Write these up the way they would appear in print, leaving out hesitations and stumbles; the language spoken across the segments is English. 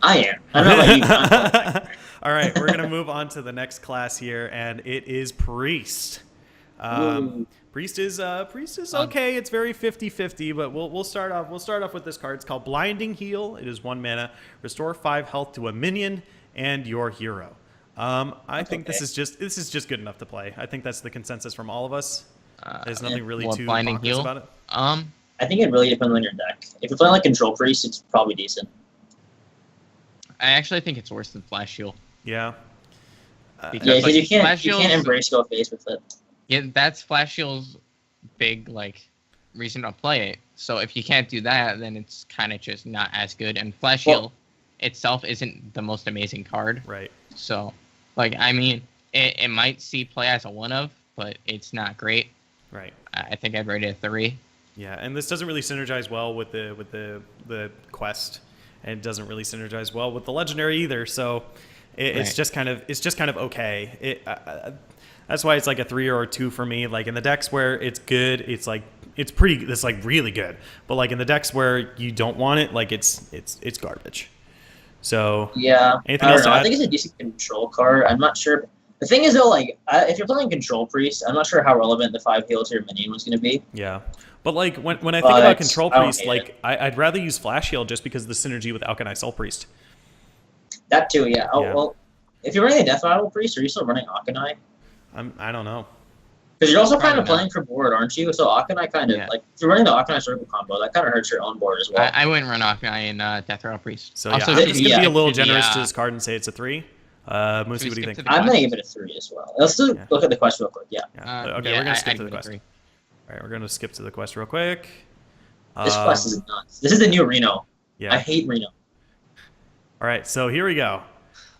I am. I don't know about you. I'm All right, we're gonna move on to the next class here, and it is Priest. Ooh. Priest is okay. It's very 50-50, but we'll start off. We'll start off with this card. It's called Blinding Heal. It is 1 mana. Restore 5 health to a minion and your hero. I think this is just good enough to play. I think that's the consensus from all of us. There's nothing really too Blinding bonkers Heal about it. I think it really depends on your deck. If you're playing like Control Priest, it's probably decent. I actually think it's worse than Flash Heal. Yeah. Because you can't embrace go face with it. Yeah, that's Flash Shield's big reason to play it. So if you can't do that, then it's kind of just not as good. And Flash Shield itself isn't the most amazing card. Right. So, I mean, it might see play as a 1-of, but it's not great. Right. I think I'd rate it a 3. Yeah, and this doesn't really synergize well with the quest, and it doesn't really synergize well with the legendary either. So it's just kind of okay. That's why it's like a 3 or a 2 for me. Like in the decks where it's good, it's really good. But like in the decks where you don't want it, like it's garbage. So yeah, anything else to add? I think it's a decent control card. I'm not sure. The thing is though, like if you're playing Control Priest, I'm not sure how relevant the 5 heal to your minion was going to be. Yeah. But like when I think about Control Priest, like I'd rather use Flash Heal just because of the synergy with Alchemy Soul Priest. That too, yeah. Oh well, if you're running a Death Rattle Priest, are you still running Akanai? I don't know. Because you're also kind of playing for board, aren't you? So Akanai kind of like if you're running the Akanai circle combo, that kind of hurts your own board as well. I wouldn't run Akanai in Death Rattle Priest. So also, I'm just gonna be a little generous to this card and say it's a 3. Moosey, what do you think? I'm gonna give it a 3 as well. Let's look at the quest real quick. Yeah. Okay, we're gonna skip to the quest. All right, we're gonna skip to the quest real quick. This quest is nuts. This is the new Reno. Yeah. I hate Reno. All right, so here we go.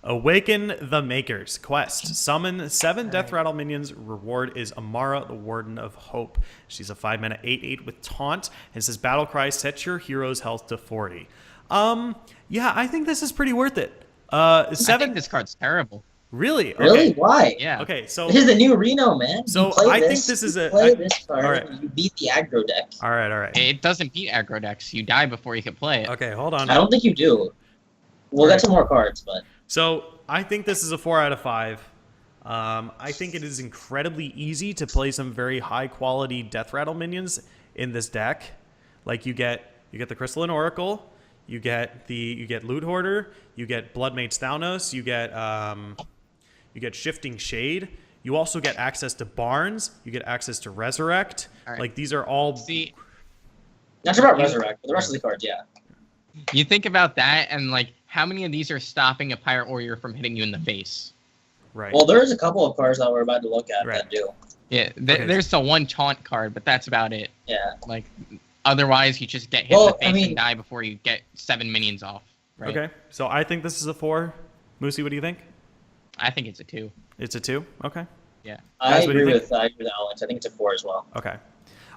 Awaken the Makers quest. Summon 7 Death Rattle minions. Reward is Amara, the Warden of Hope. She's a 5 mana 8/8 with taunt. It says battle cry. Set your hero's health to 40. Yeah, I think this is pretty worth it. 7. I think this card's terrible. Really? Okay. Really? Why? Yeah. Okay, so this is the new Reno, man. So I think this is a play this card. All right. You beat the aggro deck. All right. It doesn't beat aggro decks. You die before you can play it. Okay, hold on. I don't think you do. We'll get some more cards, but so I think this is a 4 out of 5. I think it is incredibly easy to play some very high quality Death Rattle minions in this deck. Like you get the Crystalline Oracle, you get Loot Hoarder, you get Bloodmaid's Thalnos, you get Shifting Shade. You also get access to Barnes. You get access to Resurrect. Right. Like these are all. Not sure about Resurrect, but the rest of the cards, yeah. You think about that, and like, how many of these are stopping a Pirate Warrior from hitting you in the face? Right. Well, there's a couple of cards that we're about to look at that do. Yeah, there's the one taunt card, but that's about it. Yeah. Like, otherwise, you just get hit in the face and die before you get 7 minions off. Right? Okay, so I think this is a 4. Moosey, what do you think? I think it's a 2. It's a 2? Okay. Yeah. I agree with Alex. I think it's a 4 as well. Okay.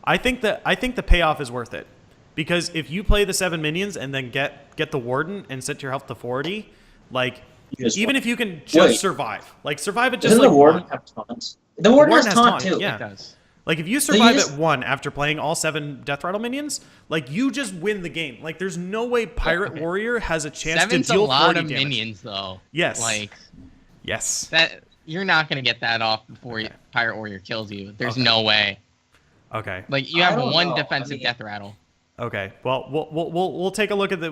I think the payoff is worth it. Because if you play the 7 minions and then get the Warden and set your health to 40, like even if you can just survive, like survive it just doesn't like the Warden have taunt? The Warden has taunt too. Yeah. It does. Like if you survive at 1 after playing all 7 Death Rattle minions, like you just win the game. Like there's no way Pirate Warrior has a chance to deal 40 damage. 7's a lot of minions though. Yes. Like yes. That you're not gonna get that off before Pirate Warrior kills you. There's no way. Okay. Like you have one defensive Death Rattle. Okay. Well, we'll take a look at the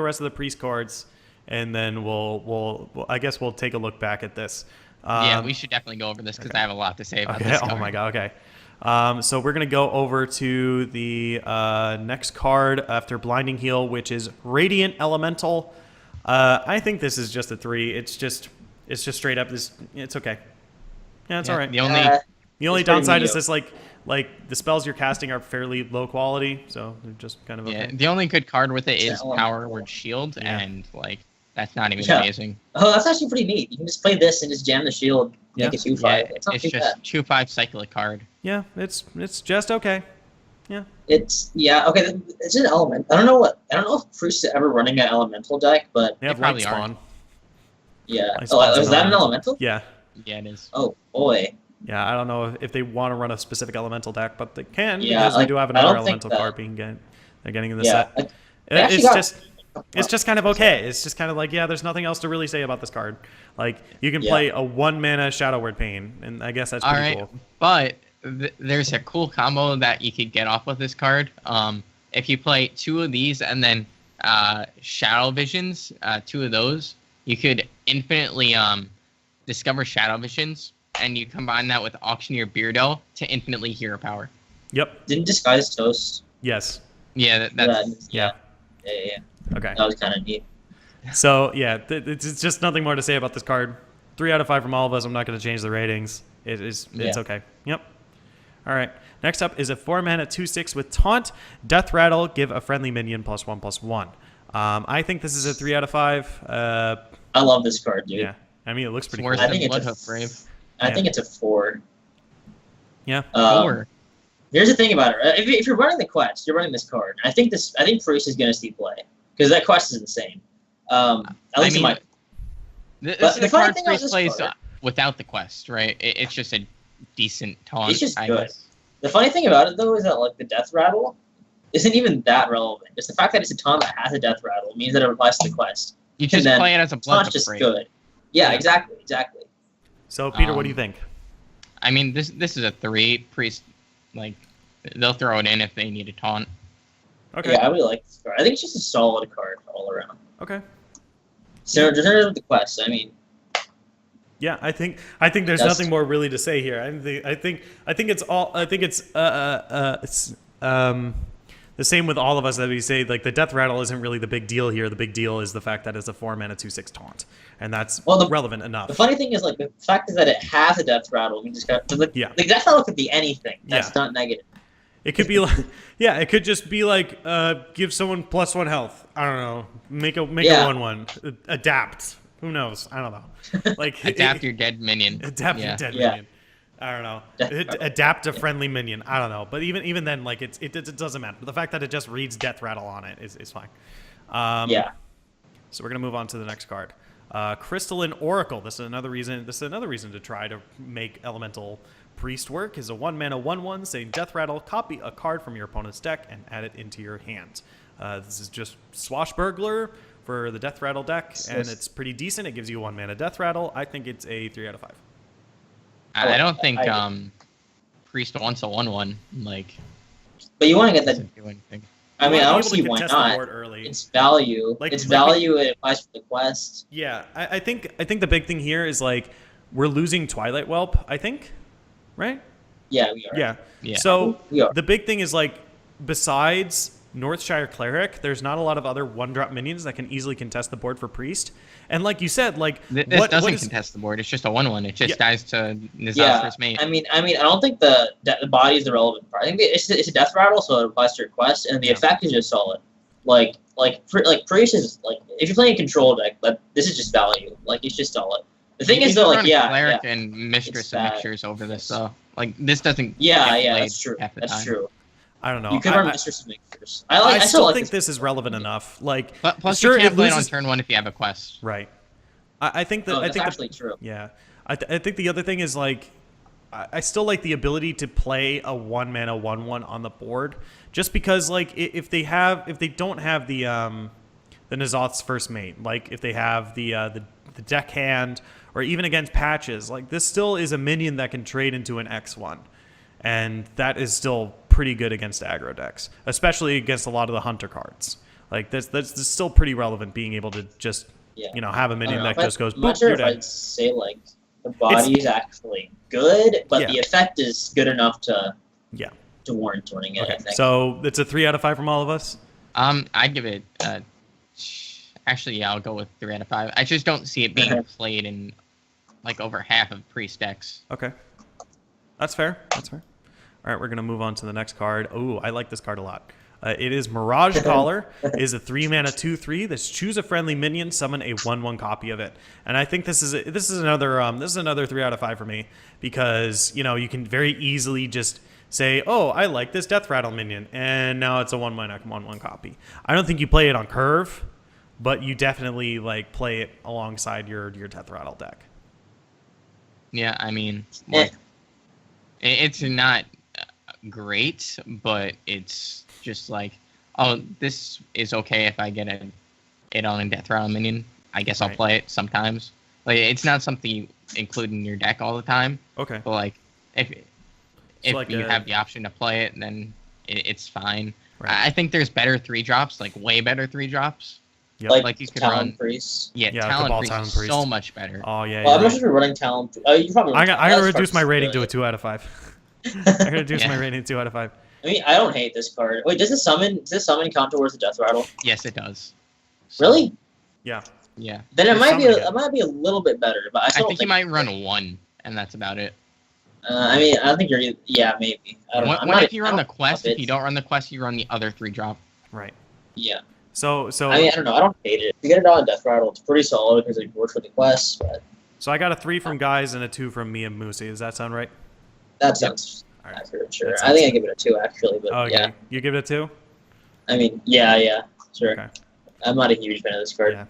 rest of the priest cards, and then I guess we'll take a look back at this. Yeah, we should definitely go over this because I have a lot to say about this card. Oh my god. Okay. So we're gonna go over to the next card after Blinding Heal, which is Radiant Elemental. I think this is just a 3. It's just straight up this. It's okay. Yeah, it's all right. The only downside is this like the spells you're casting are fairly low quality, so they're just kind of okay. Yeah, the only good card with it is Power Word Shield, and like that's not even amazing. Oh, that's actually pretty neat. You can just play this and just jam the shield, make it 2/5. Yeah, it's not it's too just bad. 2/5 cyclic card. Yeah, it's just okay. Yeah. It's It's an element. I don't know if Priest is ever running an elemental deck, but They have probably Light Spawn. yeah. Light Spawn's Is that an elemental? Yeah. Yeah, it is. Oh boy. Yeah, I don't know if they want to run a specific elemental deck, but they can Yeah, because we do have another I don't think elemental that- card they're getting in the Yeah. set. They actually It's got just It's just kind of okay. It's just kind of like, yeah, there's nothing else to really say about this card. Like, you can play a 1-mana Shadow Word Pain, and I guess that's pretty cool. But there's a cool combo that you could get off with this card. If you play 2 of these and then Shadow Visions, 2 of those, you could infinitely discover Shadow Visions, and you combine that with Auctioneer Beardo to infinitely hero power. Yep. Didn't Disguise Toast? Yes. Yeah, that's... Yeah. Okay. That was kind of neat. So, yeah, it's just nothing more to say about this card. 3 out of 5 from all of us. I'm not going to change the ratings. It's okay. Yep. All right. Next up is a 4-mana 2/6 with Taunt, Death Rattle, give a friendly minion +1/+1. I think this is a 3 out of 5. I love this card, dude. Yeah. I mean, it looks pretty worse cool. than Bloodhoof Brave. I think it's a 4. Yeah. 4. Here's the thing about it. If you're running the quest, you're running this card. I think Priest is going to see play because that quest is insane. At least in my. This is the card Priest plays without the quest, right? It's just a decent taunt. It's just good. The funny thing about it though is that like the Death Rattle isn't even that relevant. Just the fact that it's a taunt that has a Death Rattle means that it applies to the quest. You just play it as a Bloodhoof just Brave. good. Yeah, exactly. So Peter, what do you think? I mean, this is a 3. Priest, like, they'll throw it in if they need a taunt. Okay. Yeah, I really like this card. I think it's just a solid card all around. Okay. So just with the quest, I mean. Yeah, I think there's nothing more really to say here. I think it's the same with all of us that we say, like, the Death Rattle isn't really the big deal here. The big deal is the fact that it's a 4-mana 2/6 taunt, and that's relevant enough. The funny thing is, like, the fact is that it has a Death Rattle. We just got the Death Rattle could be anything. That's not negative. It could be like, it could just be like, give someone +1 health. I don't know. Make a 1/1. Adapt. Who knows? I don't know. Like adapt your dead minion. Adapt your dead minion. I don't know. Adapt a friendly minion. I don't know. But even then, like, it doesn't matter. The fact that it just reads Death Rattle on it is fine. So we're gonna move on to the next card. Crystalline Oracle. This is another reason to try to make Elemental Priest work. Is a 1-mana 1/1 saying Death Rattle. Copy a card from your opponent's deck and add it into your hand. This is just Swashbuckler for the Death Rattle deck, and it's pretty decent. It gives you 1-mana Death Rattle. I think it's a 3 out of 5. I don't think Priest wants a 1/1. Like, but you want to get that. I mean, I don't see why not. Early. It's value. It applies for the quest. Yeah, I think the big thing here is, like, we're losing Twilight Whelp, I think, right? Yeah, we are. Yeah. So the big thing is, like, besides Northshire Cleric, there's not a lot of other 1-drop minions that can easily contest the board for Priest. And like you said, like, this doesn't contest the board. It's just a 1/1. It just dies to Nizal's first mate. I mean, I don't think the body is the relevant part. I think it's a Death Rattle, so it applies to your quest, and the effect is just solid. Like Priest is, like, if you're playing a control deck, this is just value. Like, it's just solid. The thing is though, like, Cleric and Mistress of Mixtures over this, so, like, this doesn't. That's true. That's true. I don't know. You could run Mistress of Mixtures. I still think this is relevant enough. Like, plus you can't play it on turn 1 if you have a quest. Right. I think that. That's actually true. Yeah. I think the other thing is, like, I still like the ability to play a 1-mana 1/1 on the board, just because, like, if they don't have the N'Zoth's first mate, like, if they have the deck hand, or even against patches, like, this still is a minion that can trade into an X1, and that is still pretty good against aggro decks, especially against a lot of the hunter cards. Like, that's still pretty relevant, being able to just have a minion that just goes. I'm not sure if I'd say, like, the body is actually good, but the effect is good enough to warrant winning it. Okay. I think. So it's a 3 out of 5 from all of us. I'd give it. Actually, I'll go with 3 out of 5. I just don't see it being played in, like, over half of Priest decks. Okay, that's fair. All right, we're going to move on to the next card. Oh, I like this card a lot. It is Mirage Caller. It is a 3-mana 2/3. This choose a friendly minion, summon a 1/1 copy of it. And I think this is another 3 out of 5 for me, because you can very easily just say, oh, I like this Death Rattle minion, and now it's a 1-mana 1/1 copy. I don't think you play it on curve, but you definitely, like, play it alongside your Death Rattle deck. Yeah, I mean, like, it's not great, but it's just like, oh, this is okay if I get a it on a death rattle minion, I guess I'll play it sometimes. Like it's not something you include in your deck all the time. Okay. But like if like you have the option to play it, then it's fine. Right. I think there's better 3-drops, like way better 3-drops. Yep. Like you could Talon run. Priest. Yeah, Cabal Talon Priest Talon is Priest. so much better. Oh yeah. Well, I'm you're not sure if you're running Talon. You probably. I'm gonna reduce Card's my rating to a good. 2 out of 5. I'm gonna reduce my rating to 2 out of 5. I mean, I don't hate this card. Wait, does the summon counter towards the death rattle? Yes, it does. So, Really? Yeah. Yeah. Then it It's might be summoning it might be a little bit better, but I I still think don't you might run 1, and that's about it. I mean, I think you're. Yeah, maybe. I don't know. I'm What not, if you run the quest? love If you it. don't run the quest, you run the other 3-drop. Right. Yeah. So I mean, I don't know. I don't hate it. If you get it on death rattle, it's pretty solid because it works with the quest. But so I got a 3 from Guiyze and a 2 from me and Moosey. Does that sound right? that sounds All right. accurate. Sure. That I sounds think I give it a 2 actually. But Okay. yeah. You give it a 2? I mean, yeah, sure. Okay. I'm not a huge fan of this card. Yeah.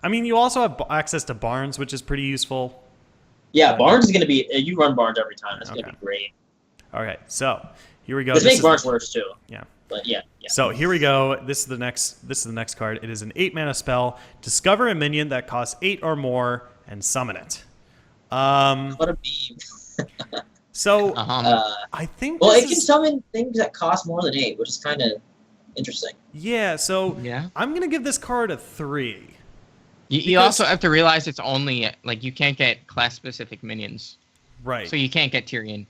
I mean, you also have access to Barnes, which is pretty useful. Yeah, Barnes is gonna be. You run Barnes every time. That's Okay. gonna be great. All right. So here we go. This This makes is- Barnes worse too. Yeah. But yeah. So here we go. This is the next card. It is an 8-mana spell. Discover a minion that costs 8 or more and summon it. What a beam. So Uh-huh. I think Well, this it can is- summon things that cost more than 8, which is kind of interesting. yeah. So Yeah. I'm gonna give this card a 3. You Because- also have to realize it's only like you can't get class-specific minions, Right. so you can't get Tyrion.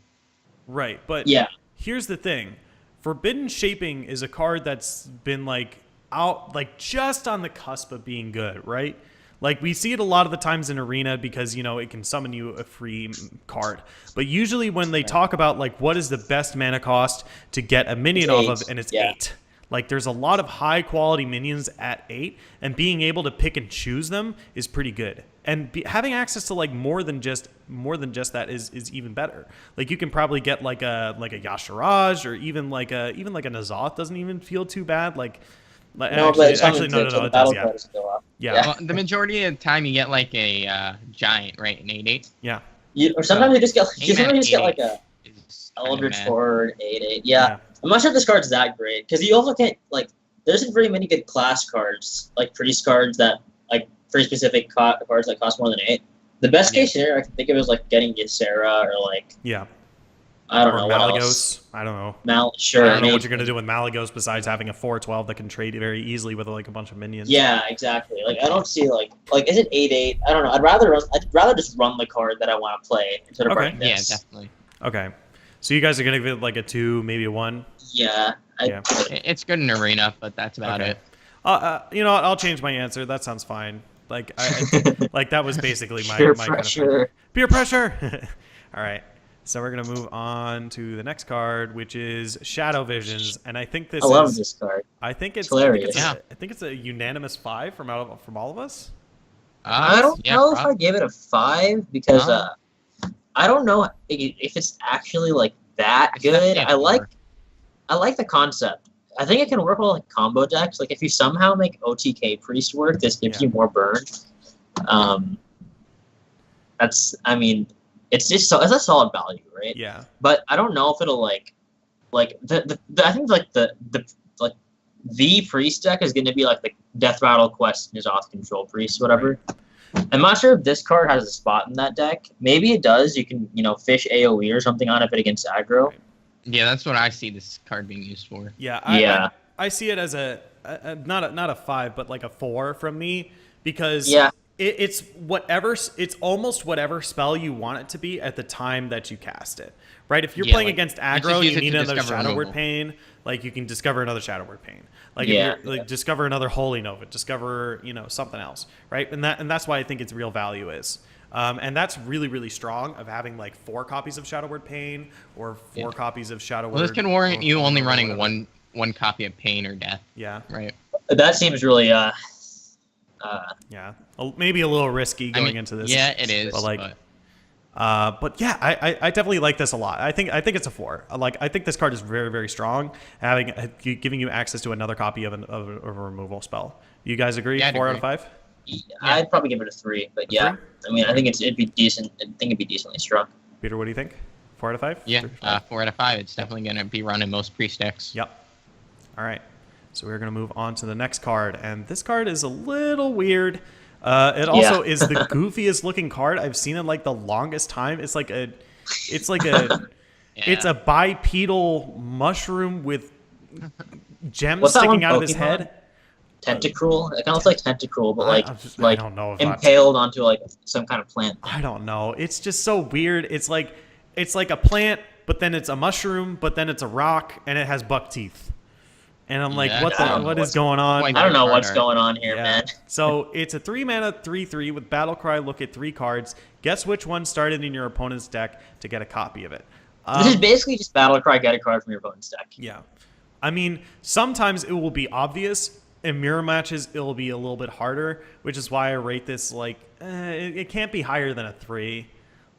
Right. But Yeah. here's the thing. Forbidden Shaping is a card that's been like out like just on the cusp of being good, right? Like we see it a lot of the times in Arena because, you know, it can summon you a free card. But usually when they talk about like what is the best mana cost to get a minion It's off 8, of, and it's yeah. 8. Like there's a lot of high quality minions at 8, and being able to pick and choose them is pretty good. And having access to like more than just that is even better. Like you can probably get like a Yashiraj or even like a N'Zoth doesn't even feel too bad. Like No, actually, but it's actually no, so it the does. battle Yeah, card doesn't go up. yeah, Well, the majority of the time, you get like a giant, right? An 8/8. yeah. Or sometimes you just get like 8-8 a is kinda Eldritch mad. Sword 8/8. Yeah. I'm not sure if this card's that great because you also can't like. There isn't very many good class cards like priest cards that like pretty specific cards that cost more than 8. The best case scenario I can think of is like getting Ysera or like Yeah. I don't Or know what else. Malagos. I don't know. Sure. I don't know what maybe. you're gonna do with Malagos besides having a 4/12 that can trade very easily with like a bunch of minions. Yeah, exactly. Like I don't see like is it 8/8? I don't know. I'd rather just run the card that I want to play instead of Okay. running Yeah, this. definitely. Okay. So you guys are gonna give it like a 2, maybe a 1. Yeah. Yeah. It's good in arena, but that's about Okay. it. You know what? I'll change my answer. That sounds fine. Like, like that was basically my Peer my pressure. kind of thing. Peer pressure. All right. So we're gonna move on to the next card, which is Shadow Visions, and I think this I love is. this card. I think it's hilarious. I think it's a unanimous 5 from all of us. I don't know if I give it a 5 because I don't know if it's actually like that It's good. definitely a I like the concept. I think it can work well like combo decks. Like if you somehow make OTK Priest work, this gives you more burn. It's just it's a solid value, right? Yeah. But I don't know if it'll like the I think like the Priest deck is going to be like the Death Rattle Quest N'Zoth Control Priest, whatever. I'm not sure if this card has a spot in that deck. Maybe it does. You can fish AOE or something on it, but against aggro. Yeah, that's what I see this card being used for. Yeah. I see it as a not a 5, but like a 4 from me because it's almost whatever spell you want it to be at the time that you cast it. Right? If you're playing against aggro, you need another Shadow Word Pain. Like you can discover another Shadow Word Pain. Like if you're, discover another Holy Nova, discover something else, right? And that's why I think its real value is. And that's really, really strong of having like 4 copies of Shadow Word Pain or 4 copies of Shadow Word. Well, this can warrant you only running one copy of Pain or Death. Yeah. Right. That seems really maybe a little risky going into this. Yeah, it is. But yeah, I definitely like this a lot. I think it's a 4. I think this card is very, very strong, giving you access to another copy of a removal spell. You guys agree? Yeah, I'd 4 agree. out of 5. I'd probably give it a 3, but yeah. 3? I mean, I think it'd be decent. I think it'd be decently strong. Peter, what do you think? 4 out of 5? Yeah, 4 out of 5. It's definitely going to be running most priest decks. Yep. All right. So we're going to move on to the next card, and this card is a little weird. It also is the goofiest looking card I've seen in like the longest time. It's like a it's a bipedal mushroom with gems sticking out of his head. Tentacruel. It kind of looks like Tentacruel, but I don't know if impaled onto like some kind of plant. I don't know. It's just so weird. It's like a plant, but then it's a mushroom, but then it's a rock, and it has buck teeth. And I'm like, what is going on? I don't know what's going on here, man. So it's a 3-mana 3/3 with Battle Cry. Look at 3 cards. Guess which one started in your opponent's deck to get a copy of it. This is basically just Battle Cry, get a card from your opponent's deck. Yeah. I mean, sometimes it will be obvious. In mirror matches, it will be a little bit harder, which is why I rate this like, it can't be higher than a 3.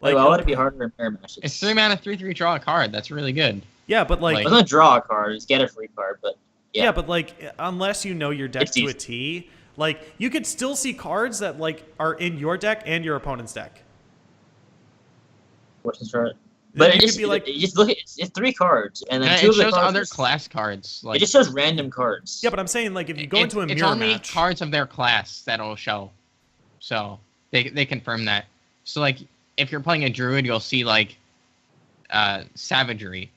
Like, why would it be harder in mirror matches? It's 3-mana 3/3 draw a card. That's really good. Yeah, but like it's not draw a card, it's get a free card, but yeah, but like unless you know your deck to a T, like you could still see cards that like are in your deck and your opponent's deck. Which is right. But it just be like you just look at it's 3 cards, and then 2 it of the shows cards other class cards. Like, it just shows random cards. Yeah, but I'm saying like if you go into a mirror it's only match, cards of their class that'll show. So they confirm that. So like if you're playing a druid, you'll see like savagery.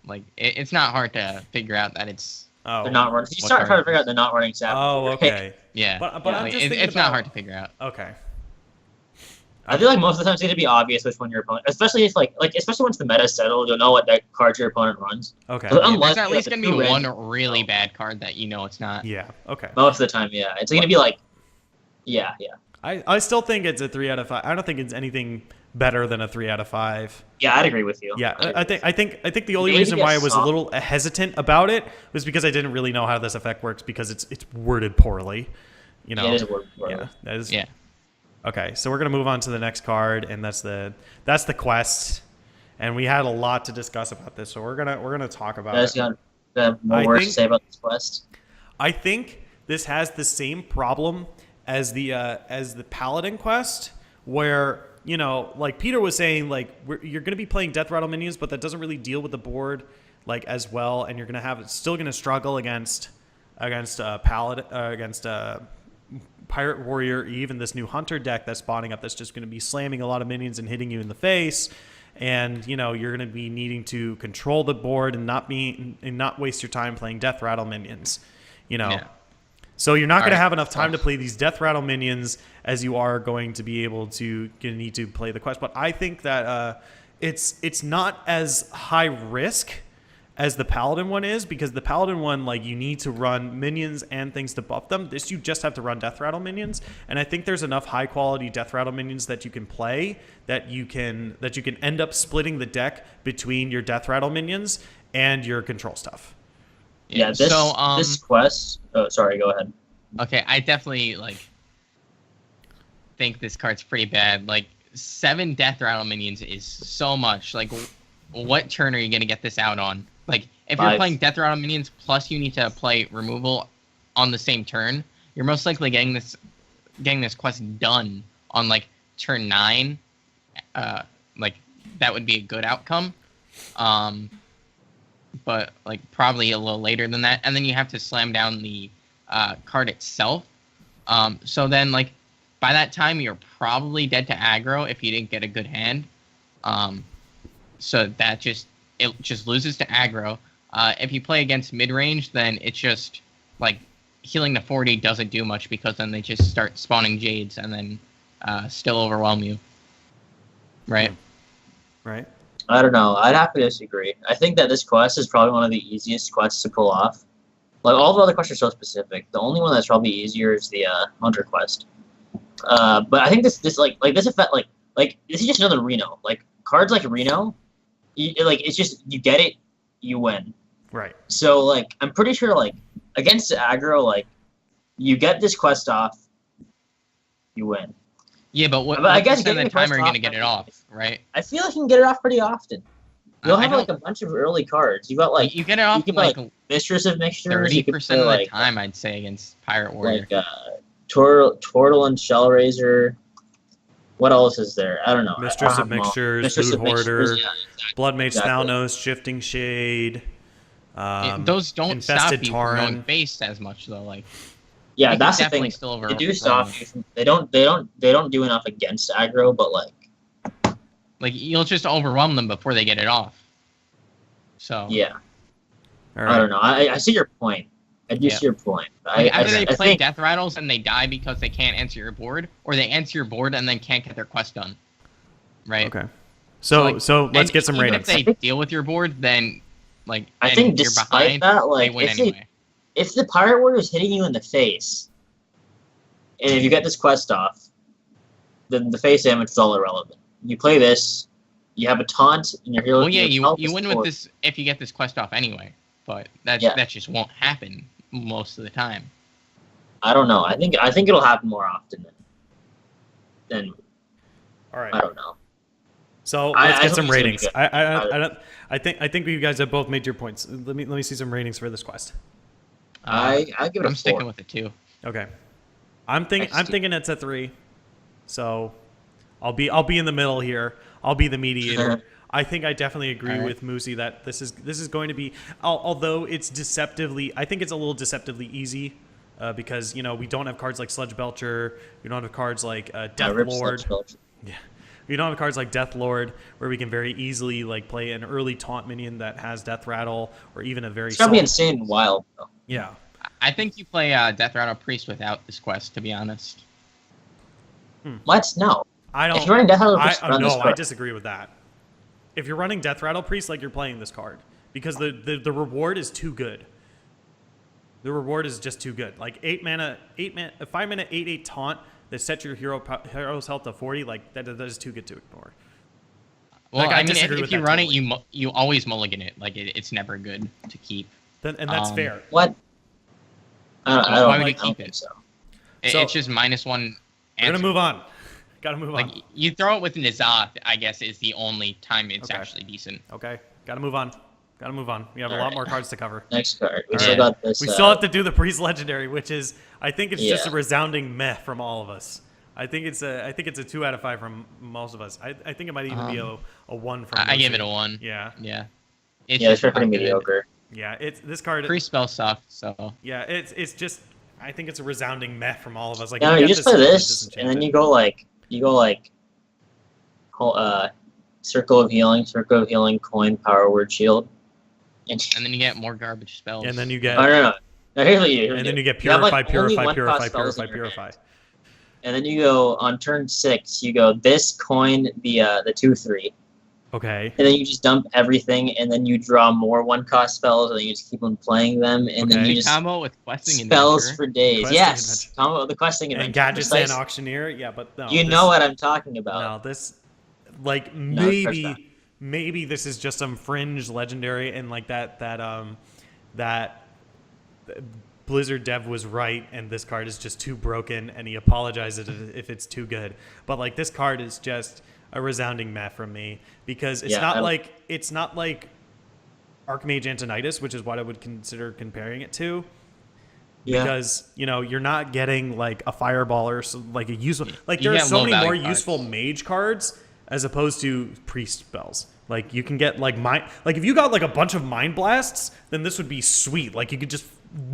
Like it's not hard to figure out that it's. Oh, they're not running. You start trying to figure out they're not running savagery. Oh, okay. Right? Yeah, but yeah, I'm just it's not hard to figure out. Okay. I feel like most of the time it's going to be obvious which one your opponent, especially if especially once the meta's settled, you'll know what deck cards your opponent runs. Okay. But There's at least going to be one really bad card that you know it's not. Yeah. Okay. Most of the time, yeah, it's going to be like, yeah. I still think it's a 3 out of 5. I don't think it's anything better than a 3 out of 5. Yeah, I'd agree with you. Yeah, I think the only reason why I was a little hesitant about it was because I didn't really know how this effect works because it's worded poorly. You know. Yeah, it is worded poorly. Yeah. That is. Yeah. Okay, so we're gonna move on to the next card, and that's the quest, and we had a lot to discuss about this, so we're gonna talk about it. You got more words to say about this quest? I think this has the same problem as the Paladin quest, where like Peter was saying, like you're gonna be playing Death Rattle minions, but that doesn't really deal with the board like as well, and you're still gonna struggle against Paladin against Pirate Warrior, even this new Hunter deck that's spawning up that's just going to be slamming a lot of minions and hitting you in the face. And, you're going to be needing to control the board and not waste your time playing Death Rattle minions, Yeah. So you're not going to have enough time to play these Death Rattle minions as you are going to be able to need to play the quest. But I think that it's not as high risk as the Paladin one is, because the Paladin one, like, you need to run minions and things to buff them. This, you just have to run Death Rattle minions, and I think there's enough high quality Death Rattle minions that you can play that you can end up splitting the deck between your Death Rattle minions and your control stuff. Yeah, this quest. Oh, sorry. Go ahead. Okay, I definitely think this card's pretty bad. Like 7 Death Rattle minions is so much. Like, what turn are you gonna get this out on? Like, if 5. you're playing Death Rattle minions plus you need to play removal on the same turn, you're most likely getting this quest done on like turn 9. Like that would be a good outcome. But like probably a little later than that, and then you have to slam down the card itself. So then like by that time you're probably dead to aggro if you didn't get a good hand. So that it just loses to aggro. If you play against mid-range, then it's just like healing to 40 doesn't do much because then they just start spawning Jades and then still overwhelm you. Right? Right. I don't know. I'd have to disagree. I think that this quest is probably one of the easiest quests to pull off. Like, all the other quests are so specific. The only one that's probably easier is the Hunter quest. But I think this effect, like this is just another Reno. Like, cards like Reno, it's just, you get it, you win. Right. So, like, I'm pretty sure, like, against aggro, like, you get this quest off, you win. Yeah, but I guess percent of the time are you going to get it off, right? I feel like you can get it off pretty often. You'll have, like, a bunch of early cards. You got, like... You get it off, like Mistress of Mixtures. 30% of the time, I'd say, against Pirate Warrior. Like, Turtle and Shellraiser. What else is there? I don't know. Mistress of Mixtures, Loot Hoarder, yeah, exactly. Blood Mage Thalnos, Shifting Shade. Those don't stop Infested you from going Tauren. face as much though. Like Yeah, you that's can the thing. definitely still They do overrun stop them. you from. They don't do enough against aggro, but like. Like you'll just overwhelm them before they get it off. So Yeah. All I don't right. know. I see your point. I do Yeah. see your point. like, either they I play think death rattles and they die because they can't answer your board, or they answer your board and then can't get their quest done. Right. Okay. So like, let's and get some even ratings. if they deal with your board, then like I and think you're despite behind, that, they like win anyway. if the pirate warrior is hitting you in the face, and if you get this quest off, then the face damage is all irrelevant. You play this, you have a taunt, and your hero. Well, yeah, your health you is win full. with this if you get this quest off anyway, but that Yeah. that just won't happen most of the time. I don't know. I think it'll happen more often than All right. I don't know. So I let's get think some it's gonna be ratings. good. I think you guys have both made your points. Let me see some ratings for this quest. I give it I'm a sticking 4. with it too. Okay. I'm Next thinking it's a 3. So I'll be in the middle here. I'll be the mediator. I think I definitely agree Alright. with Moosey that this is going to be, although it's deceptively, I think it's a little deceptively easy because we don't have cards like Sludge Belcher, we don't have cards like Death Rip Lord. Sludge Belcher. Yeah, we don't have cards like Death Lord where we can very easily like play an early taunt minion that has Death Rattle or even a very It's gonna be soft- insane and wild though. Yeah. I think you play Death Rattle Priest without this quest, to be honest. What? No. I don't. If you're running Death Rattle, just run this No, I card. disagree with that. If you're running Death Rattle Priest, like you're playing this card because the reward is too good. The reward is just too good. Like 5 mana 8/8 taunt that sets your hero's health to 40. Like that is too good to ignore. Well, Like, I I mean, disagree if with you that run totally. it, you always mulligan it. Like it's never good to keep. And that's Um, fair. What? I Why don't would you like keep think it? so. It- So- it's just -1. We're gonna answer. move on. Gotta move Like on. you throw it with Nizath, I guess is the only time it's Okay. actually decent. Okay. Gotta move on. Gotta move on. We have a lot Alright. more cards to cover. Next card. We All still right. got this. We still have to do the Priest Legendary, which is I think it's just a Yeah. resounding meh from all of us. I think it's a 2 out of 5 from most of us. I think it might even be a 1 from. I give Moosey. it a 1. Yeah. Yeah. Yeah, it's just pretty not good. mediocre. Yeah. It's this card. Priest spell sucked, so Yeah. It's just. I think it's a resounding meh from all of us. Like No, if you get just play it this, disenchant and then it. you go like Circle of Healing, Coin, Power Word, Shield. And and then you get more garbage spells. And then you get. oh, no. No, here's what you do. And then you get You have, Purify, like, only Purify, one Purify, cost spells Purify, in your Purify. hand. And then you go on turn 6. You go this coin the 2/3, Okay. and then you just dump everything, and then you draw more 1-cost spells, and then you just keep on playing them, and then Okay. you just combo with questing spells adventure. for days. Questing Yes, Adventure. combo the questing And adventure. Gadgets and Precise- Auctioneer. Yeah, but no. You this- know what I'm talking about. No, this, like of course not. maybe this is just some fringe legendary, and like that Blizzard dev was right, and this card is just too broken, and he apologizes if it's too good. But like this card is just a resounding meh from me because it's Yeah, I not don't- like Archmage Antonitis, which is what I would consider comparing it to. Yeah. Because you're not getting like a fireball or like a useful like You there are get so many low-value more cards. useful mage cards as opposed to priest spells. Like you can get like if you got like a bunch of mind blasts, then this would be sweet. Like you could just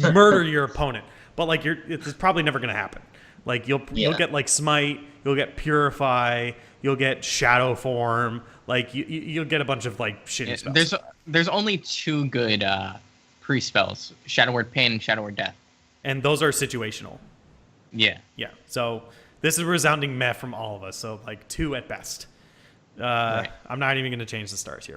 murder your opponent. But like it's probably never gonna happen. Like you'll get like smite, you'll get purify, you'll get shadow form. Like you'll get a bunch of like shitty spells. There's only 2 good priest spells: Shadow Word Pain and Shadow Word Death. And those are situational. Yeah. Yeah. So this is a resounding meh from all of us. So like 2 at best. Right. I'm not even going to change the stars here.